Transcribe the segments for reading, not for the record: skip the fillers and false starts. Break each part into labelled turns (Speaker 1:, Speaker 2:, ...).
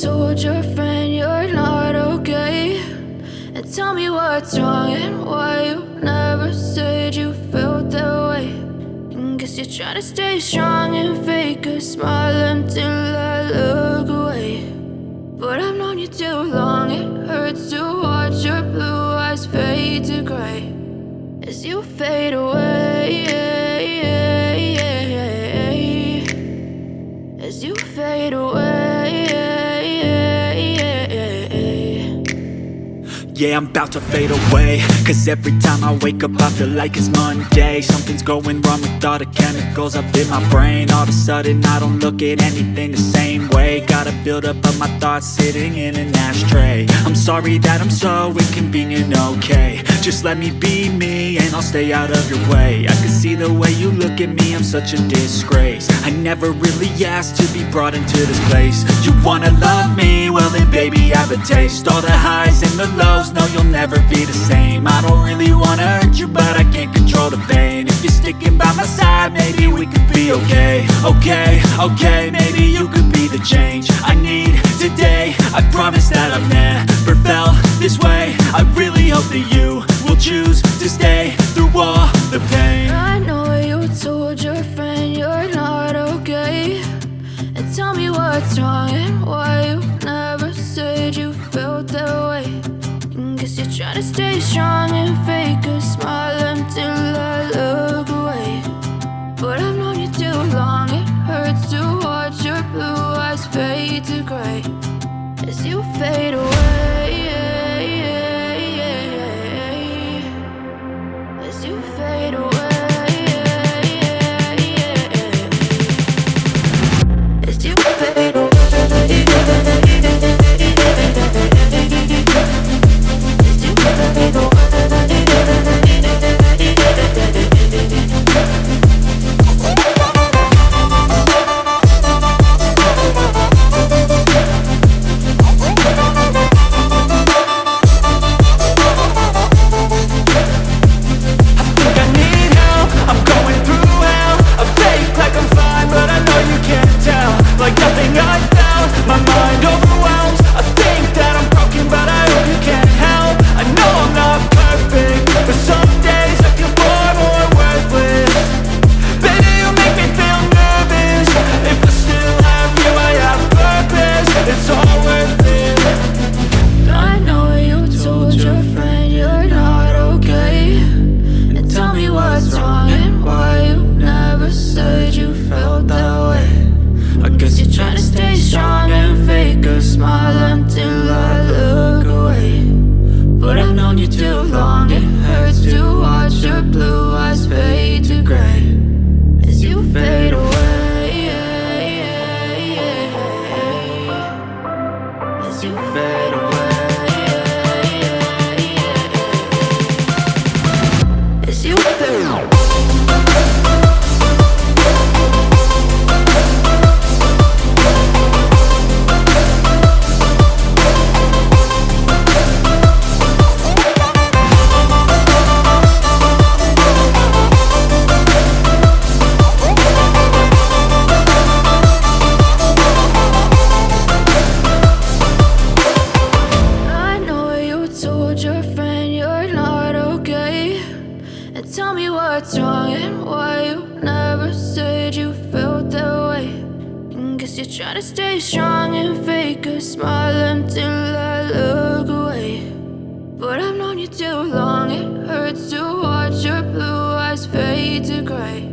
Speaker 1: told your friend you're not okay? And tell me what's wrong and why you never said you felt that way. And guess you're trying to stay strong and fake a smile until I look away. But I've known you too long, it hurts to watch your blue eyes fade to gray as you fade away, as you fade away.
Speaker 2: Yeah, I'm about to fade away, cause every time I wake up I feel like it's Monday. Something's going wrong with all the chemicals up in my brain. All of a sudden I don't look at anything the same way. Gotta build up of my thoughts sitting in an ashtray. I'm sorry that I'm so inconvenient, okay? Just let me be me and I'll stay out of your way. I can see the way you look at me, I'm such a disgrace. I never really asked to be brought into this place. You wanna love me? Well then baby I have a taste. All the highs and the lows, no you'll never be the same. I don't really wanna hurt you but I can't control the pain. If you're sticking by my side maybe we could be okay. Okay, maybe you could be the change I need today. I promise that I've never felt this way. I really hope that you will choose to stay through all the pain.
Speaker 1: I know you told your friend you're not okay. And tell me what's wrong and why you never said you felt that way. And guess you're trying to stay strong and fake a smile until I look away. But I've known you too long, it hurts to watch your blue eyes fade to gray as you fade away, as you fade away, as you fade away. Try to stay strong and fake a smile until I look away. But I've known you too long, it hurts to watch your blue eyes fade to gray.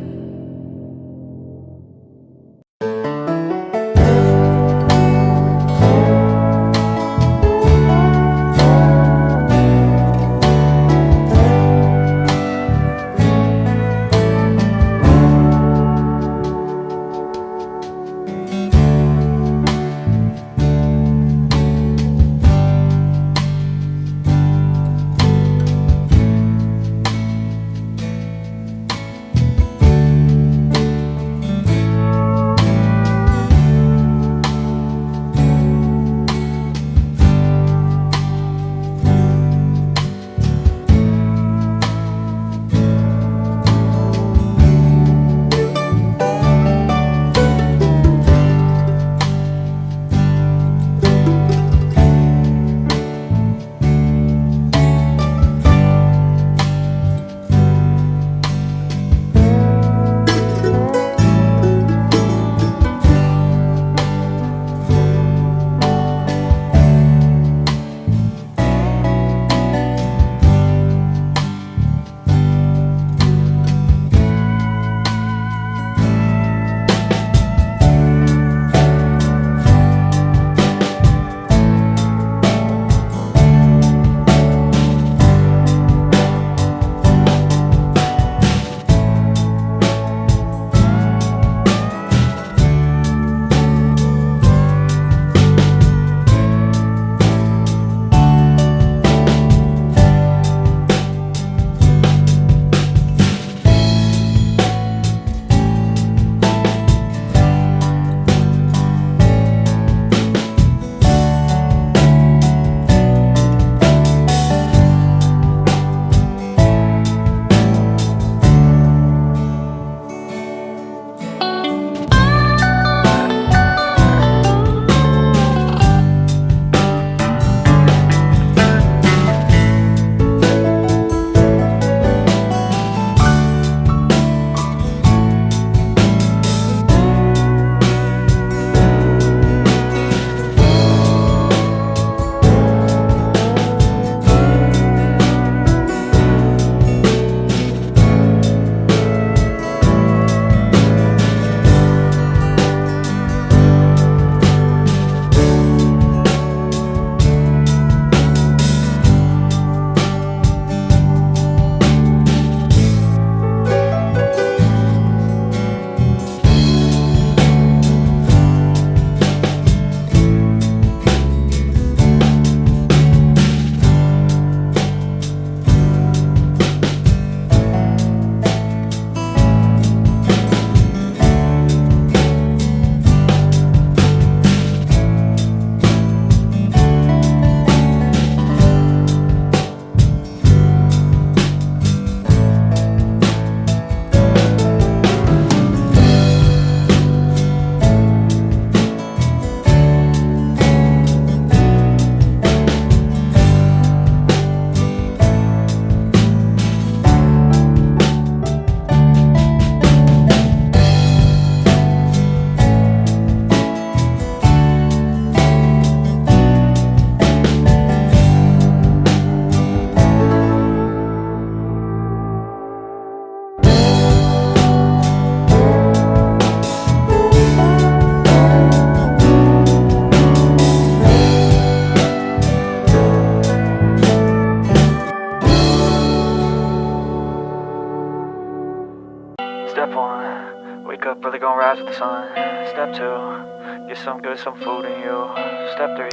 Speaker 3: some good, some food in you. Step 3,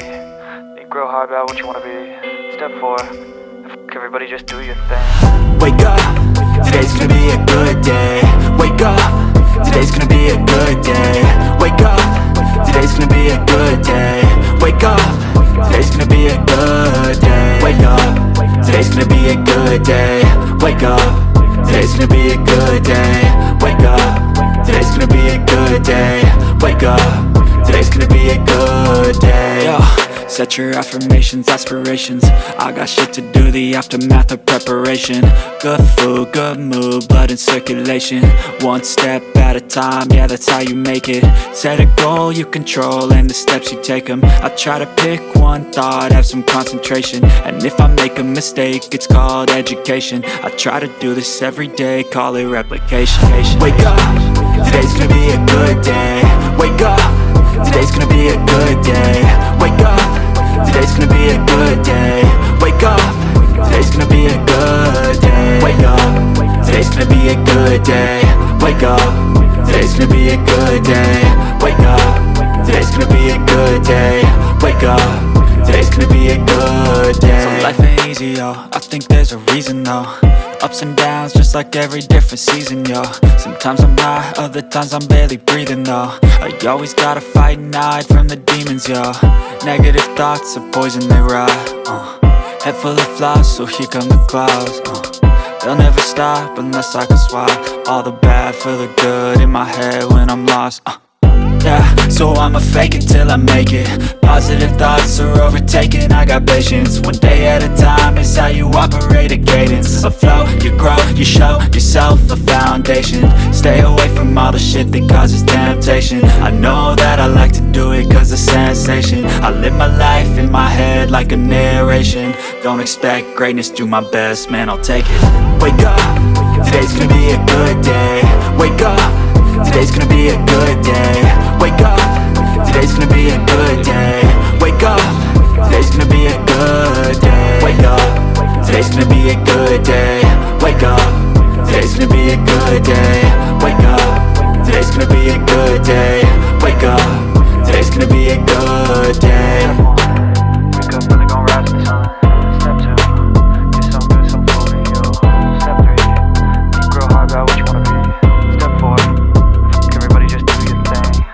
Speaker 3: think real hard about what you wanna be. Step 4, everybody just do your thing.
Speaker 2: Wake up, today's gonna be a good day. Wake up, today's gonna be a good day. Wake up, today's gonna be a good day. Wake up, today's gonna be a good day. Wake up, today's gonna be a good day. Wake up, today's gonna be a good day. Wake up, today's gonna be a good day. Wake up, today's gonna be a good day. Yo, set your affirmations, aspirations. I got shit to do, the aftermath of preparation. Good food, good mood, blood in circulation. One step at a time, yeah, that's how you make it. Set a goal you control and the steps you take them. I try to pick one thought, have some concentration. And if I make a mistake, it's called education. I try to do this every day, call it replication. Wake up, today's gonna be a good day. Wake up, today's gonna be a good day. Wake up, today's gonna be a good day. Wake up, today's gonna be a good day. Wake up, today's gonna be a good day. Wake up, today's gonna be a good day. Wake up, today's gonna be a good day. Wake up, today's gonna be a good day. So life ain't easy, yo, I think there's a reason though. Ups and downs, just like every different season, yo. Sometimes I'm high, other times I'm barely breathing, though. I always gotta fight and hide from the demons, yo. Negative thoughts are poison, they ride, Head full of flies, so here come the clouds, They'll never stop unless I can swap all the bad for the good in my head when I'm lost, Yeah, so I'ma fake it till I make it. Positive thoughts are overtaken, I got patience. One day at a time is how you operate a cadence. A flow, you grow, you show yourself a foundation. Stay away from all the shit that causes temptation. I know that I like to do it cause it's sensation. I live my life in my head like a narration. Don't expect greatness, do my best, man, I'll take it. Wake up, today's gonna be a good day. Wake up, today's gonna be a good day. Wake up, today's gonna be a good day. Wake up, today's gonna be a good day. Wake up, today's gonna be a good day. Wake up, today's gonna be a good day. Wake up, today's gonna be a good day. Wake up, today's gonna be a good day.
Speaker 3: Wake up, really gon' rise in the sun. Step 2, get some good, some food in you. Step 3, think real hard about what you wanna be. Step 4, everybody just do your thing.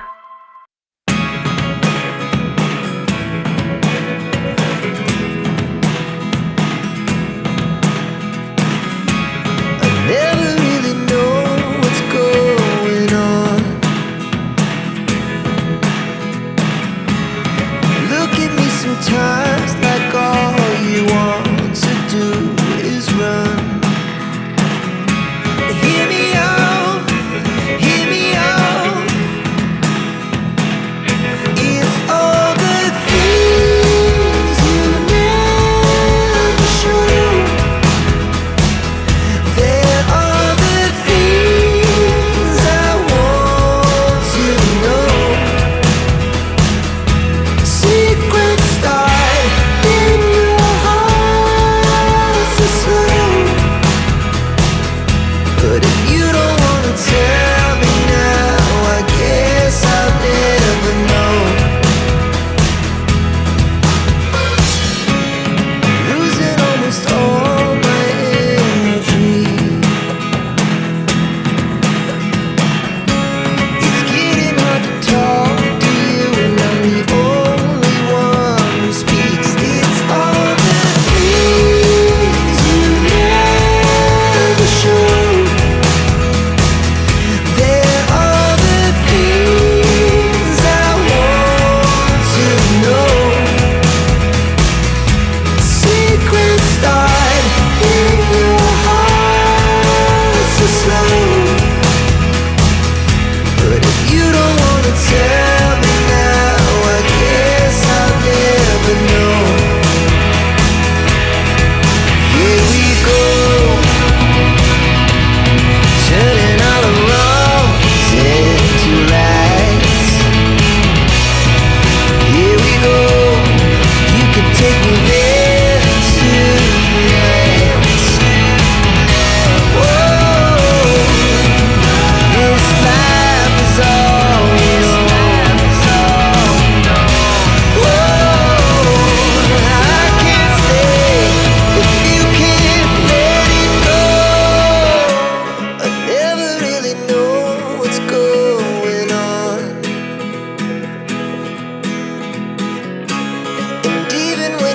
Speaker 4: I never really know what's going on. Look at me sometimes like all you want to do is run. Hear me out, hear me out. It's all the things you never show. There are the things I want to know. Secret stars.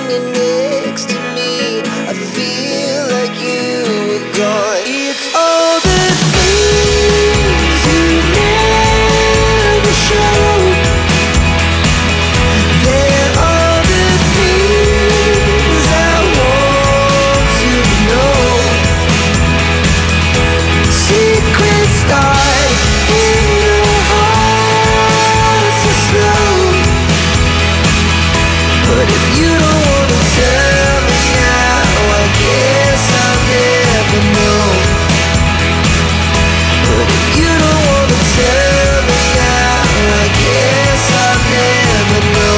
Speaker 4: you're next to me, I feel like you were gone. It's all the things you never show. They're all the things I want to know. Secrets start in your heart so slow. But if you don't wanna tell me now, I guess I'll never know. But if you don't wanna tell me now, I guess I'll never know.